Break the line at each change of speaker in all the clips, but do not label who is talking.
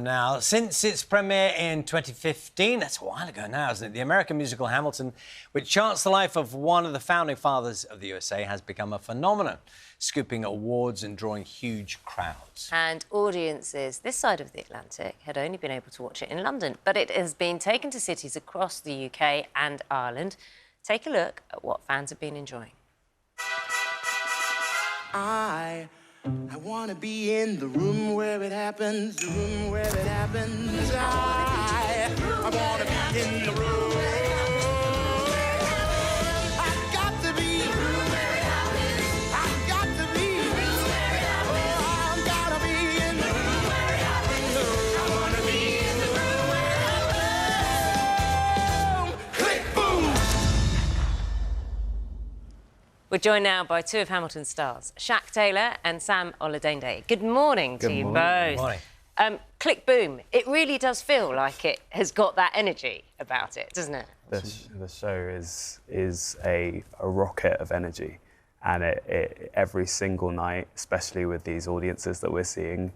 now. Since its premiere in 2015, that's a while ago now, isn't it? The American musical Hamilton, which charts the life of one of the founding fathers of the USA, has become a phenomenon, scooping awards and drawing huge crowds.
And audiences this side of the Atlantic had only been able to watch it in London, but it has been taken to cities across the UK and Ireland. Take a look at what fans have been enjoying.
I want to be in the room where it happens, the room where it happens. I want to be in the room. I've got to be. I've got to be. I've got to be in the room where it happens. I want to be in the room where it happens. Click, boom.
We're joined now by two of Hamilton's stars, Shaq Taylor and Sam Oladeinde. Good morning to you both.
Good morning.
Click Boom, it really does feel like it has got that energy about it, doesn't it?
The show is a rocket of energy, and it every single night, especially with these audiences that we're seeing,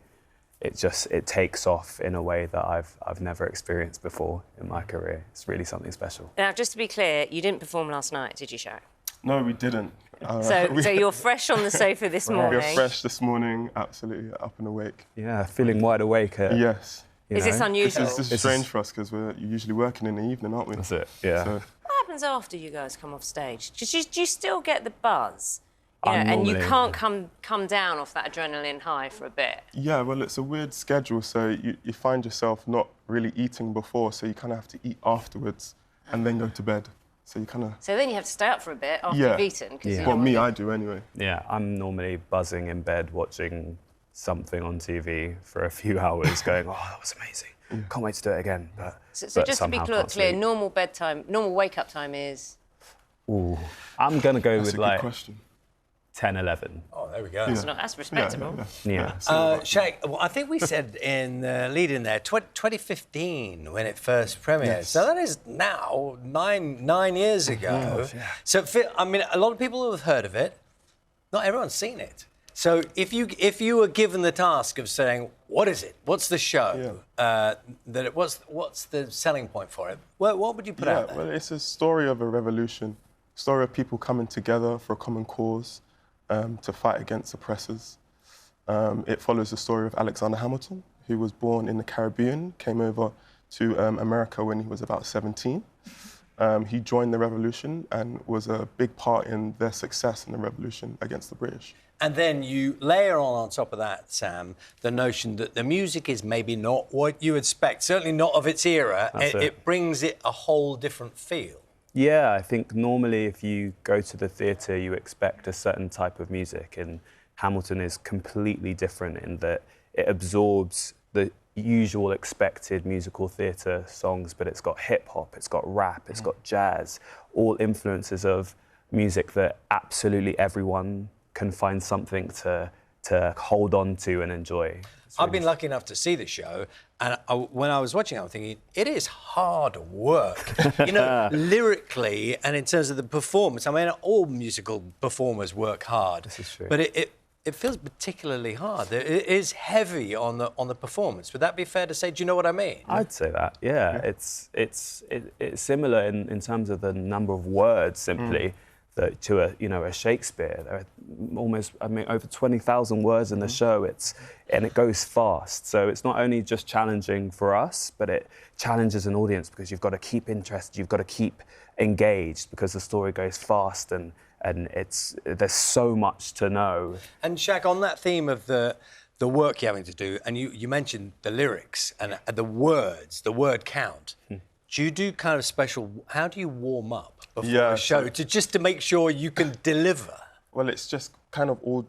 it takes off in a way that I've never experienced before in my career. It's really something special.
Now, just to be clear, you didn't perform last night, did you, Shaq?
No, we didn't.
So you're fresh on the sofa this morning.
We're fresh this morning, absolutely up and awake.
Yeah, feeling wide awake.
Yes.
Is this unusual?
This is strange for us because we're usually working in the evening, aren't we?
That's it, yeah.
So,
What happens after you guys come off stage? Do you still get the buzz? You know, and you can't come down off that adrenaline high for a bit?
yeah, well, it's a weird schedule, so you find yourself not really eating before, so you kind of have to eat afterwards and then go to bed. So you kind of...
So then you have to stay up for a bit after
Yeah.
you've eaten?
Yeah.
Well, me, I do anyway.
Yeah, I'm normally buzzing in bed watching something on TV for a few hours going, oh, that was amazing. Can't wait to do it again.
So
but
just to be
somehow
clear,
can't sleep.
normal wake-up time is?
Ooh, I'm going to go
That's
with
a good
like
question.
10, 11.
Oh, there we go.
That's respectable.
Yeah.
Shaq, well, I think we said in the lead in there, 2015, when it first premiered.
Yes.
So that is now nine years ago.
Yeah.
So, I mean, a lot of people have heard of it. Not everyone's seen it. So if you were given the task of saying, what is it? What's the show? What's the selling point for it? What would you put out there?
Well, it's a story of a revolution, story of people coming together for a common cause, to fight against oppressors. It follows the story of Alexander Hamilton, who was born in the Caribbean, came over to America when he was about 17. He joined the revolution and was a big part in their success in the revolution against the British.
And then you layer on top of that, Sam, the notion that the music is maybe not what you expect, certainly not of its era. It brings it a whole different feel.
Yeah, I think normally if you go to the theatre, you expect a certain type of music, and Hamilton is completely different in that it absorbs the usual expected musical theatre songs, but it's got hip-hop, it's got rap, it's got jazz, all influences of music that absolutely everyone can find something to hold on to and enjoy.
I've been lucky enough to see the show, and when I was watching it, I was thinking, it is hard work. You know, lyrically and in terms of the performance. I mean, all musical performers work hard.
This is true.
But it feels particularly hard. It is heavy on the performance. Would that be fair to say? Do you know what I mean?
I'd say that, yeah. It's similar in terms of the number of words, simply. To a Shakespeare. There are almost, over 20,000 words in the show. And it goes fast. So it's not only just challenging for us, but it challenges an audience because you've got to keep interested, you've got to keep engaged because the story goes fast and there's so much to know.
And Shaq, on that theme of the work you're having to do, and you mentioned the lyrics and the words, the word count. Do you do kind of special... How do you warm up before a show just to make sure you can deliver?
Well, it's just kind of all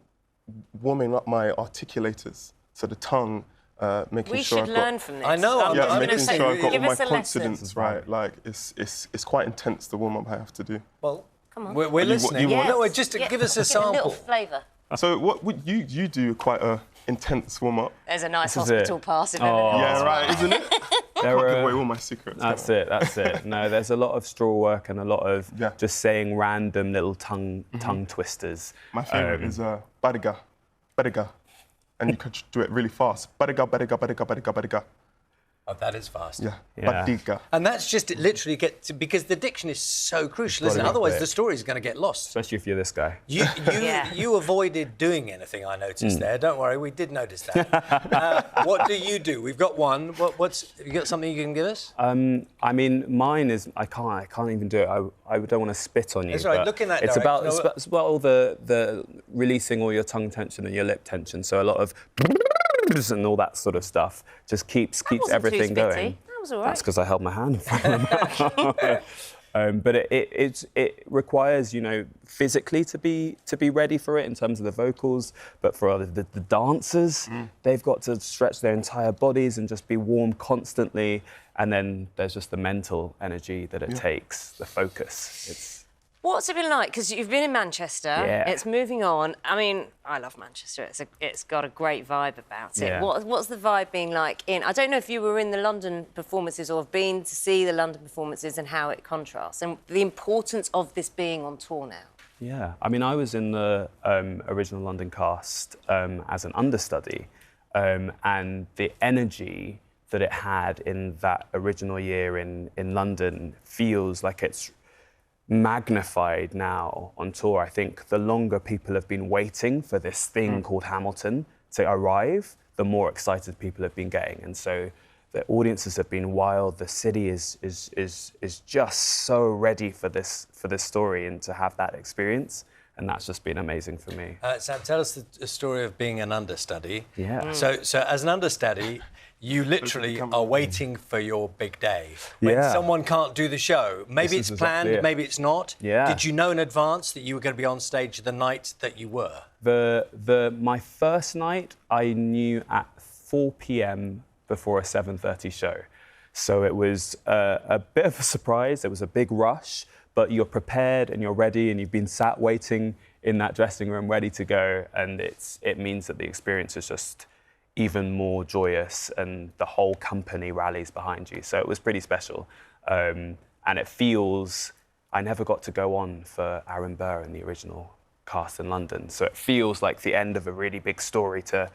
warming up my articulators, so the tongue, making sure I've got...
We should learn from this.
I know.
Yeah, making sure I've got all my
us a
consonants right. Like, it's quite intense, the warm-up I have to do.
Well,
come on.
We're listening.
you want-
No, just to give us a sample.
A little flavour.
So what would you do quite a intense warm-up?
There's a nice
This is
hospital
it.
pass if
Oh.
ever there
Yeah,
was
right,
one.
isn't it? I can't give away all my secrets.
That's it. No, there's a lot of straw work and a lot of just saying random little tongue twisters.
My favourite is badiga, badiga. And you could do it really fast. Badiga, badiga, badiga, badiga, badiga.
Oh, that is fast.
Yeah,
Yeah.
Badiga.
And that's just it literally because the diction is so crucial, isn't it?
be
Otherwise,
quick.
the story is going to get lost.
Especially if you're this guy.
You avoided doing anything, I noticed there. Don't worry, we did notice that. What do you do? We've got one. Have you got something you can give us?
I mean, mine is I can't even do it. I don't want to spit on you.
That's right,
but
look in that
it's about
direction.
it's about all the releasing all your tongue tension and your lip tension. So a lot of and all that sort of stuff just keeps
wasn't
everything
too
going.
spitty. That was all right.
That's because I held my hand in front of my mouth. But it requires, physically to be ready for it in terms of the vocals. But for the dancers, they've got to stretch their entire bodies and just be warm constantly. And then there's just the mental energy that it takes, the focus.
What's it been like? Because you've been in Manchester.
Yeah.
It's moving on. I mean, I love Manchester. It's got a great vibe about it.
Yeah.
What's the vibe being like in... I don't know if you were in the London performances or have been to see the London performances and how it contrasts and the importance of this being on tour now.
Yeah, I mean, I was in the original London cast as an understudy, and the energy that it had in that original year in London feels like it's magnified now on tour. I think the longer people have been waiting for this thing called Hamilton to arrive, the more excited people have been getting, and so the audiences have been wild. The city is just so ready for this story and to have that experience, and that's just been amazing for me.
Sam, tell us the story of being an understudy.
Yeah.
So as an understudy, you literally are waiting for your big day. When
Yeah.
someone can't do the show, maybe
This
it's
is
planned,
exactly it.
maybe it's not.
Yeah.
Did you know in advance that you were going to be on stage the night that you were?
My first night, I knew at 4 p.m. before a 7:30 show. So it was a bit of a surprise. It was a big rush, but you're prepared and you're ready and you've been sat waiting in that dressing room ready to go, and it means that the experience is just even more joyous and the whole company rallies behind you. So it was pretty special. And it feels... I never got to go on for Aaron Burr in the original cast in London. So it feels like the end of a really big story to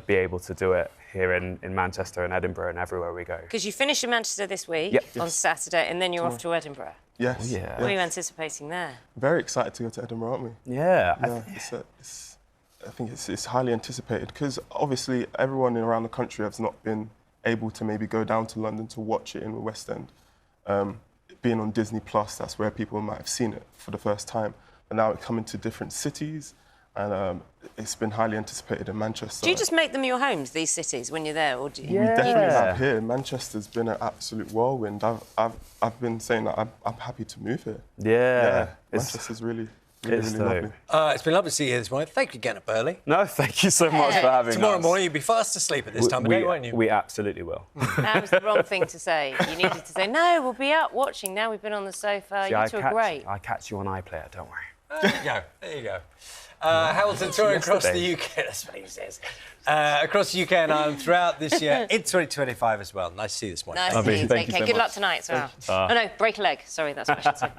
be able to do it here in Manchester and Edinburgh and everywhere we go.
Because you finish in Manchester this week on Saturday and then you're off to Edinburgh.
Yes.
yeah.
What are you anticipating there?
Very excited to go to Edinburgh, aren't we?
Yeah.
I think it's highly anticipated because obviously everyone around the country has not been able to maybe go down to London to watch it in the West End. Being on Disney Plus, that's where people might have seen it for the first time. But now it's coming to different cities, and it's been highly anticipated in Manchester.
Do you just make them your homes, these cities, when you're there, or do you?
We definitely have here. Manchester's been an absolute whirlwind. I've been saying that I'm happy to move here.
Yeah.
Manchester's really
It's
lovely.
It's been lovely to see you here this morning. Thank you for getting up early.
No, thank you so much for having us.
Tomorrow morning you'll be fast asleep at this time of day, won't you?
We absolutely will.
That was the wrong thing to say. You needed to say, no, we'll be out watching. Now we've been on the sofa.
See,
You two are great.
I catch you on iPlayer, don't worry.
There you go. There you go. Hamilton touring across the
yesterday.
UK. That's what he says. Across the UK and Ireland throughout this year. It's 2025 as well. Nice to see you this morning.
Nice to see you.
Thank you
Take care.
so
Good luck
much.
tonight as well. Oh, no, break a leg. Sorry, that's what I should say.